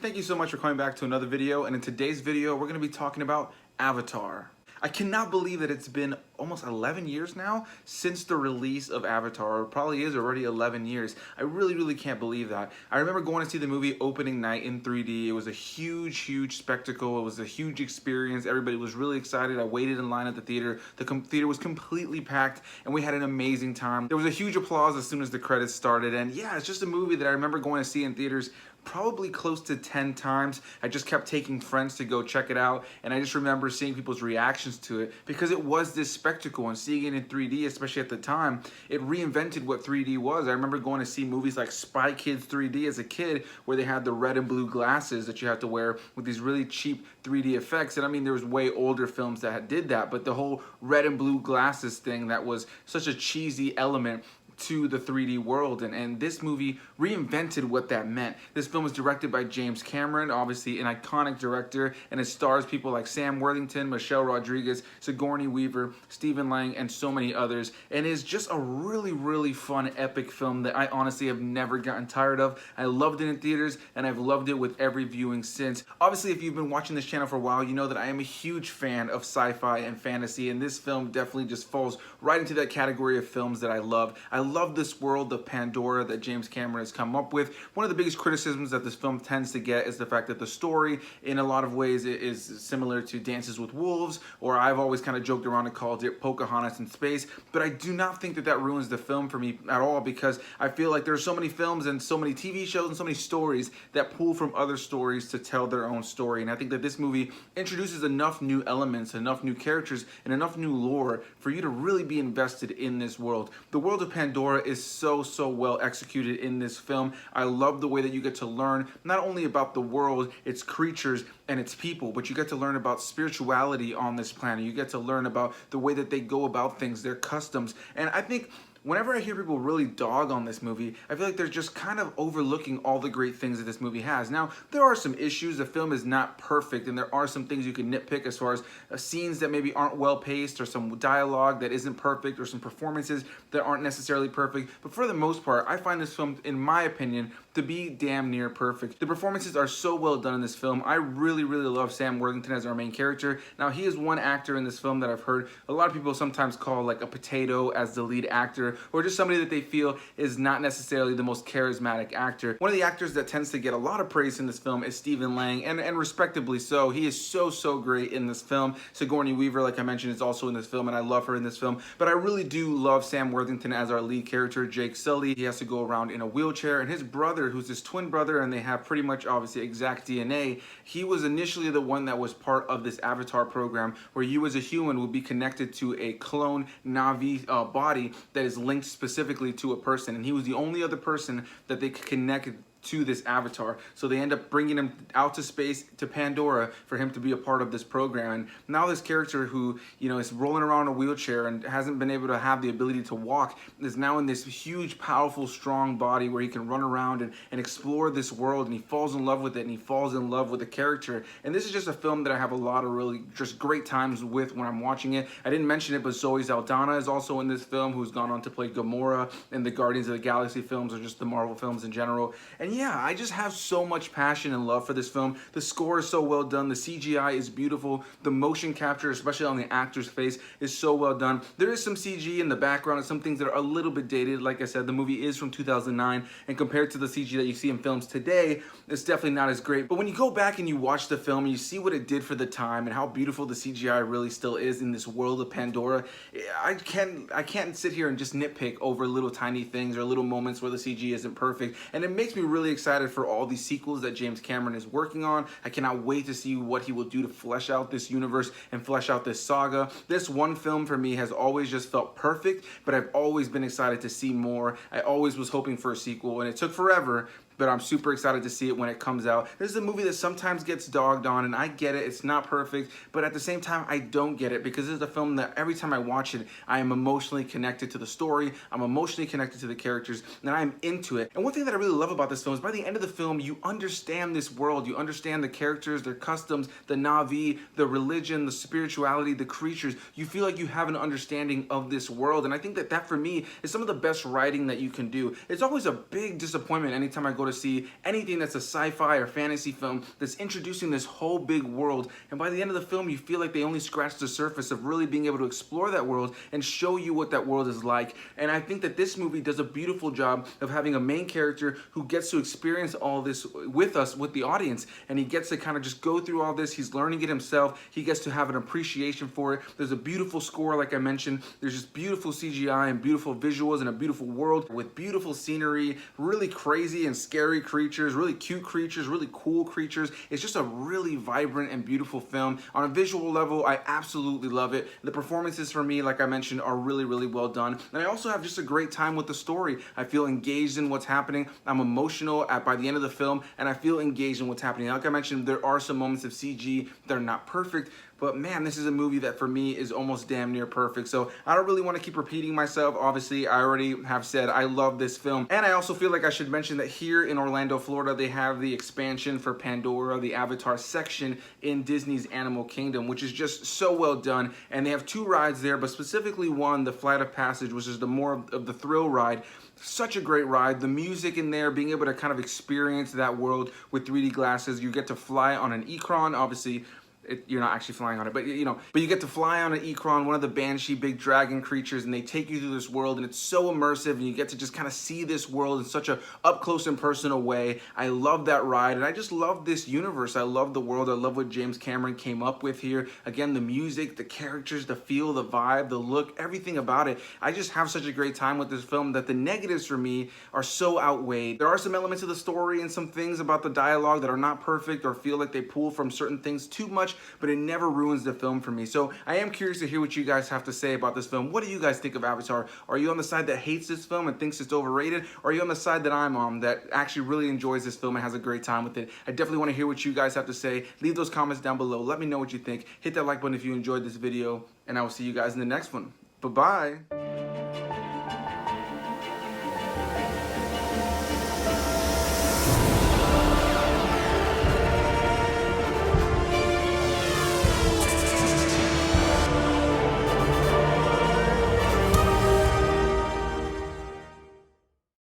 Thank you so much for coming back to another video, and in today's video we're going to be talking about Avatar. I cannot believe that it's been almost 11 years now since the release of Avatar. It probably is already 11 years. I really can't believe that. I remember going to see the movie opening night in 3D. It was a huge spectacle. It was a huge experience. Everybody was really excited. I waited in line at the theater. The theater was completely packed and we had an amazing time. There was a huge applause as soon as the credits started, and yeah, it's just a movie that I remember going to see in theaters probably close to 10 times. I just kept taking friends to go check it out, and I just remember seeing people's reactions to it because it was this spectacle, and seeing it in 3D, especially at the time, it reinvented what 3D was. I remember going to see movies like Spy Kids 3D as a kid, where they had the red and blue glasses that you have to wear with these really cheap 3D effects. And I mean, there was way older films that did that, but the whole red and blue glasses thing, that was such a cheesy element to the 3D world, and this movie reinvented what that meant. This film was directed by James Cameron, obviously an iconic director, and it stars people like Sam Worthington, Michelle Rodriguez, Sigourney Weaver, Stephen Lang, and so many others, and is just a really fun, epic film that I honestly have never gotten tired of. I loved it in theaters, and I've loved it with every viewing since. Obviously, if you've been watching this channel for a while, you know that I am a huge fan of sci-fi and fantasy, and this film definitely just falls right into that category of films that I love. I love this world of Pandora that James Cameron has come up with. One of the biggest criticisms that this film tends to get is the fact that the story, in a lot of ways, is similar to Dances with Wolves, or I've always kind of joked around and called it Pocahontas in space, but I do not think that that ruins the film for me at all, because I feel like there are so many films and so many TV shows and so many stories that pull from other stories to tell their own story, and I think that this movie introduces enough new elements, enough new characters, and enough new lore for you to really be invested in this world. The world of Pandora is so well executed in this film. I love the way that you get to learn not only about the world, its creatures, and its people, but you get to learn about spirituality on this planet. You get to learn about the way that they go about things, their customs, and I think whenever I hear people really dog on this movie, I feel like they're just kind of overlooking all the great things that this movie has. Now, there are some issues. The film is not perfect, and there are some things you can nitpick as far as scenes that maybe aren't well paced, or some dialogue that isn't perfect, or some performances that aren't necessarily perfect. But for the most part, I find this film, in my opinion, to be damn near perfect. The performances are so well done in this film. I really love Sam Worthington as our main character. Now, he is one actor in this film that I've heard a lot of people sometimes call like a potato as the lead actor, or just somebody that they feel is not necessarily the most charismatic actor. One of the actors that tends to get a lot of praise in this film is Stephen Lang, and respectably so. He is so great in this film. Sigourney Weaver, like I mentioned, is also in this film, and I love her in this film. But I really do love Sam Worthington as our lead character, Jake Sully. He has to go around in a wheelchair, and his brother, who's his twin brother, and they have pretty much obviously exact DNA, he was initially the one that was part of this Avatar program, where you as a human would be connected to a clone Na'vi body that is linked specifically to a person, and he was the only other person that they could connect to this avatar. So they end up bringing him out to space, to Pandora, for him to be a part of this program. And now this character who, you know, is rolling around in a wheelchair and hasn't been able to have the ability to walk is now in this huge, powerful, strong body where he can run around and explore this world, and he falls in love with it, and he falls in love with the character. And this is just a film that I have a lot of really just great times with when I'm watching it. I didn't mention it, but Zoe Saldana is also in this film, who's gone on to play Gamora in the Guardians of the Galaxy films, or just the Marvel films in general. And yeah, I just have so much passion and love for this film. The score is so well done. The CGI is beautiful. The motion capture, especially on the actor's face, is so well done. There is some CG in the background and some things that are a little bit dated. Like I said, the movie is from 2009, and compared to the CG that you see in films today, it's definitely not as great. But when you go back and you watch the film and you see what it did for the time and how beautiful the CGI really still is in this world of Pandora, I can't sit here and just nitpick over little tiny things or little moments where the CG isn't perfect. And it makes me really really excited for all these sequels that James Cameron is working on. I cannot wait to see what he will do to flesh out this universe and flesh out this saga. This one film for me has always just felt perfect, but I've always been excited to see more. I always was hoping for a sequel, and it took forever, but I'm super excited to see it when it comes out. This is a movie that sometimes gets dogged on, and I get it, it's not perfect, but at the same time, I don't get it, because this is a film that every time I watch it, I am emotionally connected to the story, I'm emotionally connected to the characters, and I'm into it. And one thing that I really love about this film is by the end of the film, you understand this world, you understand the characters, their customs, the Na'vi, the religion, the spirituality, the creatures. You feel like you have an understanding of this world, and I think that that for me is some of the best writing that you can do. It's always a big disappointment anytime I go to see anything that's a sci-fi or fantasy film that's introducing this whole big world, and by the end of the film you feel like they only scratched the surface of really being able to explore that world and show you what that world is like. And I think that this movie does a beautiful job of having a main character who gets to experience all this with us, with the audience, and he gets to kind of just go through all this. He's learning it himself, he gets to have an appreciation for it. There's a beautiful score, like I mentioned, there's just beautiful CGI and beautiful visuals and a beautiful world with beautiful scenery, really crazy and scary creatures, really cute creatures, really cool creatures. It's just a really vibrant and beautiful film. On a visual level, I absolutely love it. The performances for me, like I mentioned, are really, really well done. And I also have just a great time with the story. I feel engaged in what's happening. I'm emotional by the end of the film, and I feel engaged in what's happening. Like I mentioned, there are some moments of CG that are not perfect, but man, this is a movie that for me is almost damn near perfect. So I don't really want to keep repeating myself. Obviously, I already have said I love this film. And I also feel like I should mention that here in Orlando, Florida, they have the expansion for Pandora, the Avatar section in Disney's Animal Kingdom, which is just so well done. And they have two rides there, but specifically one, the Flight of Passage, which is the more of the thrill ride. Such a great ride. The music in there, being able to kind of experience that world with 3D glasses. You get to fly on an Ikron, obviously. You're not actually flying on it, but but you get to fly on an Ikron, one of the Banshee big dragon creatures, and they take you through this world, and it's so immersive, and you get to just kind of see this world in such a up close and personal way. I love that ride, and I just love this universe. I love the world. I love what James Cameron came up with here. Again, the music, the characters, the feel, the vibe, the look, everything about it. I just have such a great time with this film that the negatives for me are so outweighed. There are some elements of the story and some things about the dialogue that are not perfect or feel like they pull from certain things too much, but it never ruins the film for me. So I am curious to hear what you guys have to say about this film. What do you guys think of Avatar? Are you on the side that hates this film and thinks it's overrated? Or are you on the side that I'm on, that actually really enjoys this film and has a great time with it? I definitely want to hear what you guys have to say. Leave those comments down below. Let me know what you think. Hit that like button if you enjoyed this video, and I will see you guys in the next one. Bye-bye.